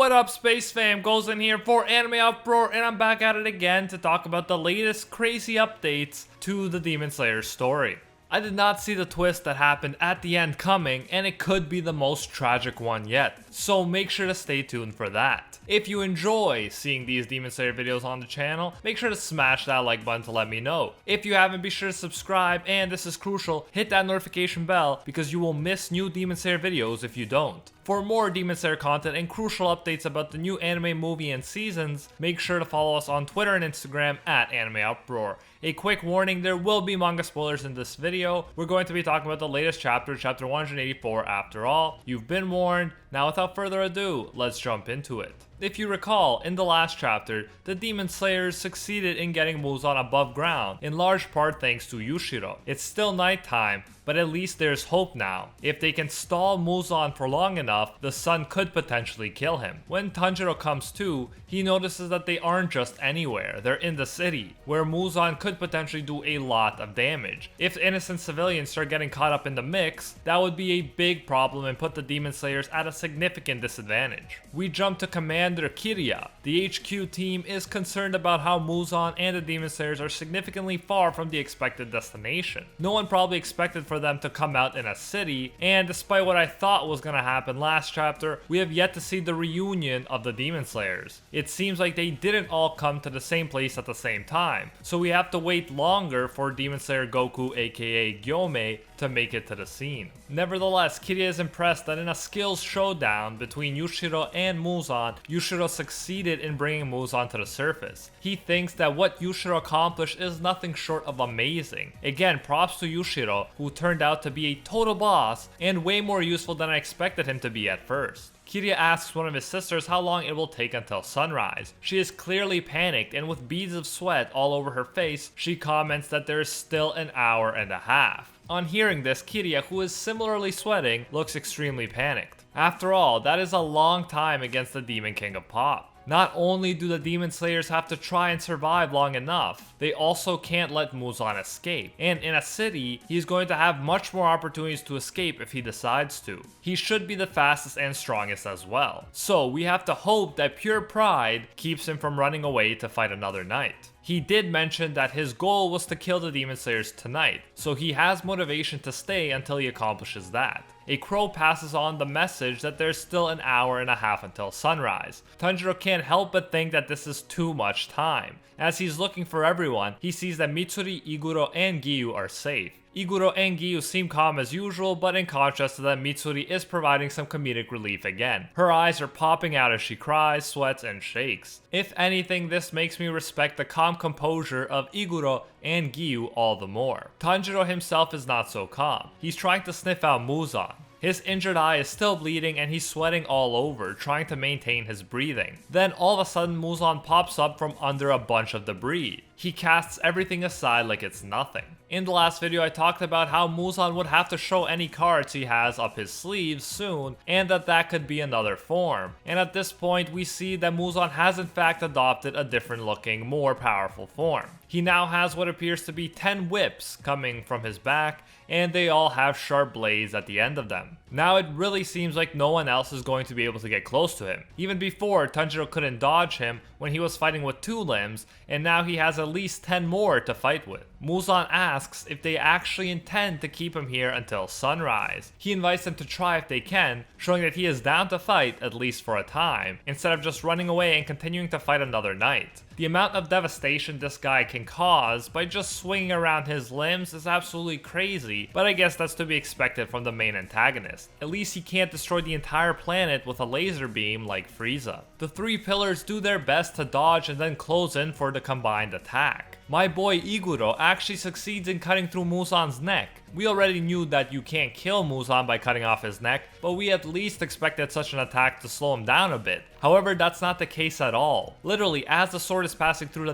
What up, Space Fam? Goes in here for AnimeUproar, and I'm back at it again to talk about the latest crazy updates to the Demon Slayer story. I did not see the twist that happened at the end coming, and it could be the most tragic one yet, so make sure to stay tuned for that. If you enjoy seeing these Demon Slayer videos on the channel, make sure to smash that like button to let me know. If you haven't, be sure to subscribe, and this is crucial, hit that notification bell because you will miss new Demon Slayer videos if you don't. For more Demon Slayer content and crucial updates about the new anime, movie, and seasons, make sure to follow us on Twitter and Instagram at AnimeUproar. A quick warning, there will be manga spoilers in this video. We're going to be talking about the latest chapter, chapter 184 after all. You've been warned. Now without further ado, let's jump into it. If you recall, in the last chapter, the Demon Slayers succeeded in getting Muzan above ground, in large part thanks to Yushiro. It's still nighttime, but at least there's hope now. If they can stall Muzan for long enough, the sun could potentially kill him. When Tanjiro comes to, he notices that they aren't just anywhere, they're in the city, where Muzan could potentially do a lot of damage. If innocent civilians start getting caught up in the mix, that would be a big problem and put the Demon Slayers at a significant disadvantage. We jump to Commander Kirya. The HQ team is concerned about how Muzan and the Demon Slayers are significantly far from the expected destination. No one probably expected for them to come out in a city, and despite what I thought was gonna happen last chapter, we have yet to see the reunion of the Demon Slayers. It seems like they didn't all come to the same place at the same time, so we have to wait longer for Demon Slayer Goku aka Gyomei to make it to the scene. Nevertheless, Kirya is impressed that in a skills showdown between Yushiro and Muzan, Yushiro succeeded in bringing Muzan to the surface. He thinks that what Yushiro accomplished is nothing short of amazing. Again, props to Yushiro, who turned out to be a total boss and way more useful than I expected him to be at first. Kirya asks one of his sisters how long it will take until sunrise. She is clearly panicked, and with beads of sweat all over her face, she comments that there is still an hour and a half. On hearing this, Kirya, who is similarly sweating, looks extremely panicked. After all, that is a long time against the Demon King of Pop. Not only do the Demon Slayers have to try and survive long enough, they also can't let Muzan escape. And in a city, he's going to have much more opportunities to escape if he decides to. He should be the fastest and strongest as well. So we have to hope that pure pride keeps him from running away to fight another night. He did mention that his goal was to kill the Demon Slayers tonight, so he has motivation to stay until he accomplishes that. A crow passes on the message that there's still an hour and a half until sunrise. Tanjiro can't help but think that this is too much time. As he's looking for everyone, he sees that Mitsuri, Iguro, and Giyu are safe. Iguro and Giyu seem calm as usual, but in contrast to that, Mitsuri is providing some comedic relief again. Her eyes are popping out as she cries, sweats, and shakes. If anything, this makes me respect the calm composure of Iguro and Giyu all the more. Tanjiro himself is not so calm. He's trying to sniff out Muzan. His injured eye is still bleeding and he's sweating all over, trying to maintain his breathing. Then all of a sudden Muzan pops up from under a bunch of debris. He casts everything aside like it's nothing. In the last video I talked about how Muzan would have to show any cards he has up his sleeves soon, and that could be another form. And at this point we see that Muzan has in fact adopted a different looking, more powerful form. He now has what appears to be 10 whips coming from his back, and they all have sharp blades at the end of them. Now it really seems like no one else is going to be able to get close to him. Even before, Tanjiro couldn't dodge him when he was fighting with 2 limbs, and now he has at least 10 more to fight with. Muzan asks if they actually intend to keep him here until sunrise. He invites them to try if they can, showing that he is down to fight at least for a time, instead of just running away and continuing to fight another night. The amount of devastation this guy can cause by just swinging around his limbs is absolutely crazy, but I guess that's to be expected from the main antagonist. At least he can't destroy the entire planet with a laser beam like Frieza. The 3 pillars do their best to dodge and then close in for the combined attack. My boy Iguro actually succeeds in cutting through Muzan's neck. We already knew that you can't kill Muzan by cutting off his neck, but we at least expected such an attack to slow him down a bit. However, that's not the case at all. Literally, as the sword is passing through the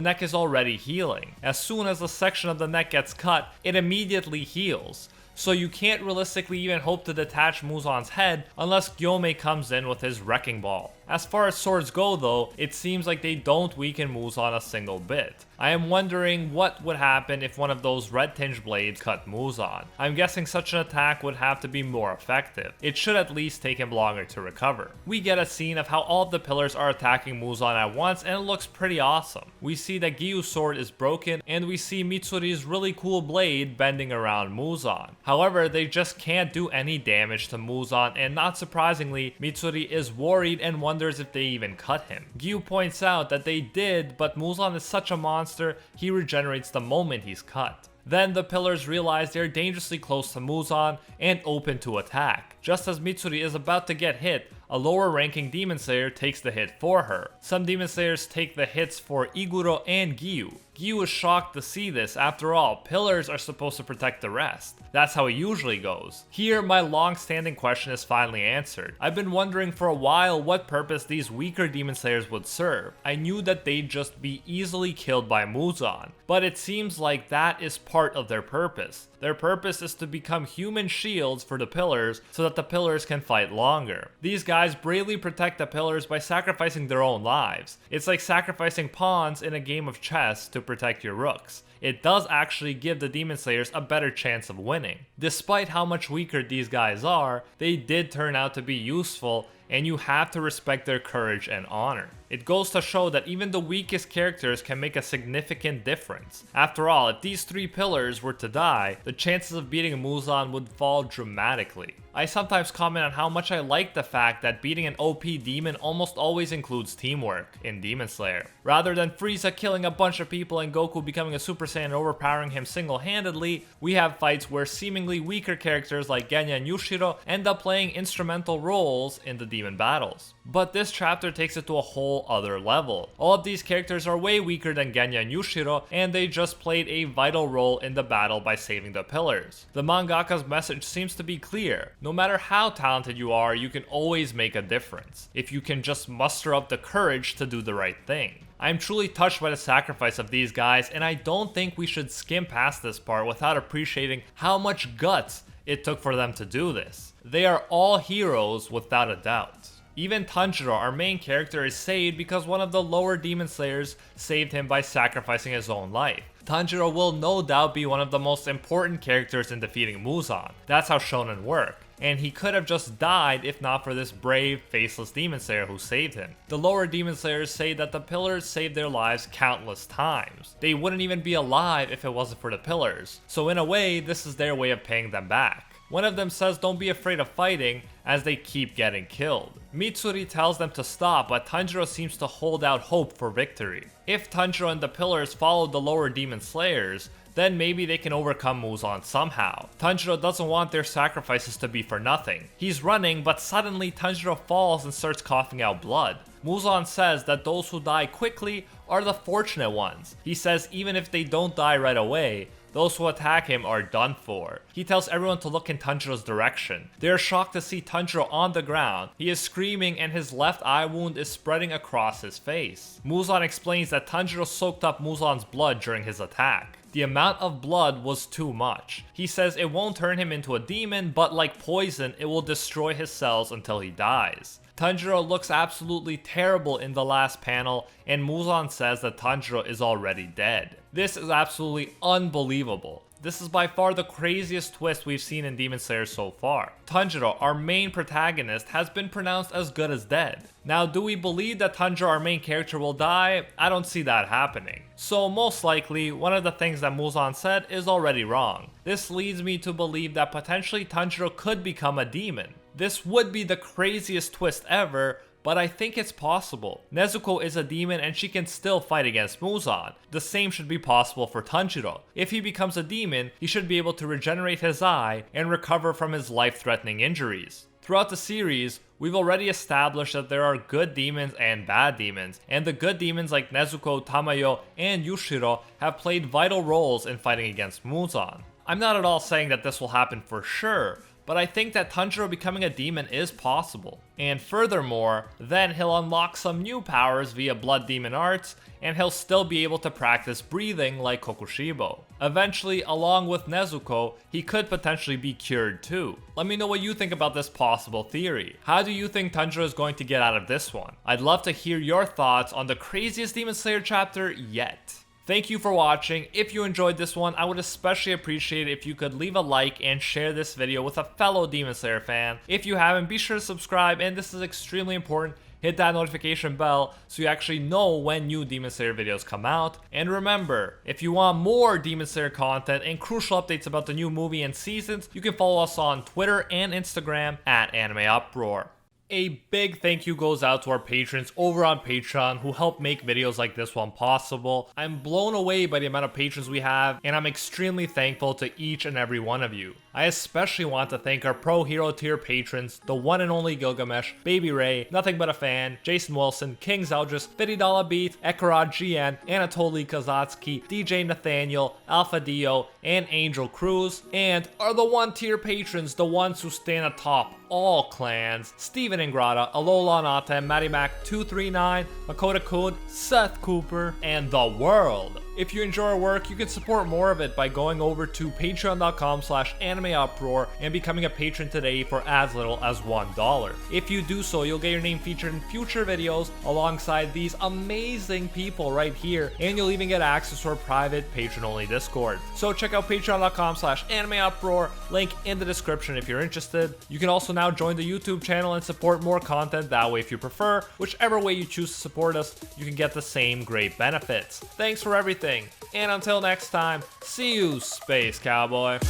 neck is already healing. As soon as a section of the neck gets cut, it immediately heals. so you can't realistically even hope to detach Muzan's head unless Gyomei comes in with his wrecking ball. As far as swords go though, it seems like they don't weaken Muzan a single bit. I am wondering what would happen if one of those red tinged blades cut Muzan. I'm guessing such an attack would have to be more effective. It should at least take him longer to recover. We get a scene of how all of the pillars are attacking Muzan at once and it looks pretty awesome. We see that Gyu's sword is broken and we see Mitsuri's really cool blade bending around Muzan. However, they just can't do any damage to Muzan, and not surprisingly, Mitsuri is worried and wonders if they even cut him. Gyu points out that they did, but Muzan is such a monster, he regenerates the moment he's cut. Then the pillars realize they're dangerously close to Muzan and open to attack. Just as Mitsuri is about to get hit, a lower ranking Demon Slayer takes the hit for her. Some Demon Slayers take the hits for Iguro and Gyu. Gyu is shocked to see this. After all, pillars are supposed to protect the rest. That's how it usually goes. Here, my long-standing question is finally answered. I've been wondering for a while what purpose these weaker Demon Slayers would serve. I knew that they'd just be easily killed by Muzan, but it seems like that is part of their purpose. Their purpose is to become human shields for the pillars so that the pillars can fight longer. These guys bravely protect the pillars by sacrificing their own lives. It's like sacrificing pawns in a game of chess to protect your rooks. It does actually give the Demon Slayers a better chance of winning. Despite how much weaker these guys are, they did turn out to be useful, and you have to respect their courage and honor. It goes to show that even the weakest characters can make a significant difference. After all, if these three pillars were to die, the chances of beating Muzan would fall dramatically. I sometimes comment on how much I like the fact that beating an OP demon almost always includes teamwork in Demon Slayer. Rather than Frieza killing a bunch of people and Goku becoming a Super Saiyan and overpowering him single-handedly, we have fights where seemingly weaker characters like Genya and Yushiro end up playing instrumental roles in the demon battles. But this chapter takes it to a whole other level. All of these characters are way weaker than Genya and Yushiro, and they just played a vital role in the battle by saving the pillars. The mangaka's message seems to be clear. No matter how talented you are, you can always make a difference, if you can just muster up the courage to do the right thing. I'm truly touched by the sacrifice of these guys, and I don't think we should skim past this part without appreciating how much guts it took for them to do this. They are all heroes without a doubt. Even Tanjiro, our main character, is saved because one of the lower Demon Slayers saved him by sacrificing his own life. Tanjiro will no doubt be one of the most important characters in defeating Muzan. That's how shonen work. And he could have just died if not for this brave, faceless Demon Slayer who saved him. The lower Demon Slayers say that the pillars saved their lives countless times. They wouldn't even be alive if it wasn't for the pillars. So in a way, this is their way of paying them back. One of them says don't be afraid of fighting as they keep getting killed. Mitsuri tells them to stop, but Tanjiro seems to hold out hope for victory. If Tanjiro and the pillars followed the lower Demon Slayers, then maybe they can overcome Muzan somehow. Tanjiro doesn't want their sacrifices to be for nothing. He's running, but suddenly Tanjiro falls and starts coughing out blood. Muzan says that those who die quickly are the fortunate ones. He says even if they don't die right away, those who attack him are done for. He tells everyone to look in Tanjiro's direction. They are shocked to see Tanjiro on the ground. He is screaming and his left eye wound is spreading across his face. Muzan explains that Tanjiro soaked up Muzan's blood during his attack. The amount of blood was too much. He says it won't turn him into a demon, but like poison, it will destroy his cells until he dies. Tanjiro looks absolutely terrible in the last panel, and Muzan says that Tanjiro is already dead. This is absolutely unbelievable. This is by far the craziest twist we've seen in Demon Slayer so far. Tanjiro, our main protagonist, has been pronounced as good as dead. Now, do we believe that Tanjiro, our main character, will die? I don't see that happening. So most likely, one of the things that Muzan said is already wrong. This leads me to believe that potentially Tanjiro could become a demon. This would be the craziest twist ever, but I think it's possible. Nezuko is a demon and she can still fight against Muzan. The same should be possible for Tanjiro. If he becomes a demon, he should be able to regenerate his eye and recover from his life-threatening injuries. Throughout the series, we've already established that there are good demons and bad demons, and the good demons like Nezuko, Tamayo, and Yushiro have played vital roles in fighting against Muzan. I'm not at all saying that this will happen for sure, but I think that Tanjiro becoming a demon is possible. And furthermore, then he'll unlock some new powers via blood demon arts, and he'll still be able to practice breathing like Kokushibo. Eventually, along with Nezuko, he could potentially be cured too. Let me know what you think about this possible theory. How do you think Tanjiro is going to get out of this one? I'd love to hear your thoughts on the craziest Demon Slayer chapter yet. Thank you for watching. If you enjoyed this one, I would especially appreciate it if you could leave a like and share this video with a fellow Demon Slayer fan. If you haven't, be sure to subscribe, and this is extremely important. Hit that notification bell so you actually know when new Demon Slayer videos come out. And remember, if you want more Demon Slayer content and crucial updates about the new movie and seasons, you can follow us on Twitter and Instagram at AnimeUproar. A big thank you goes out to our patrons over on Patreon who help make videos like this one possible. I'm blown away by the amount of patrons we have, and I'm extremely thankful to each and every one of you. I especially want to thank our Pro Hero tier patrons, the one and only Gilgamesh, Baby Ray, Nothing But a Fan, Jason Wilson, King Zeldris, $50 Beat, Ekarad GN, Anatoly Kazatsky, DJ Nathaniel, Alpha Dio, and Angel Cruz, and are the 1 tier patrons, the ones who stand atop all clans: Steven Ingrata, Alola Nata, Matty Mac 239, Makoto Kun, Seth Cooper, and the world. If you enjoy our work, you can support more of it by going over to patreon.com/AnimeUproar and becoming a patron today for as little as $1. If you do so, you'll get your name featured in future videos alongside these amazing people right here, and you'll even get access to our private patron-only Discord. So check out patreon.com/AnimeUproar, link in the description if you're interested. You can also now join the YouTube channel and support more content that way if you prefer. Whichever way you choose to support us, you can get the same great benefits. Thanks for everything. And until next time, see you, Space Cowboy.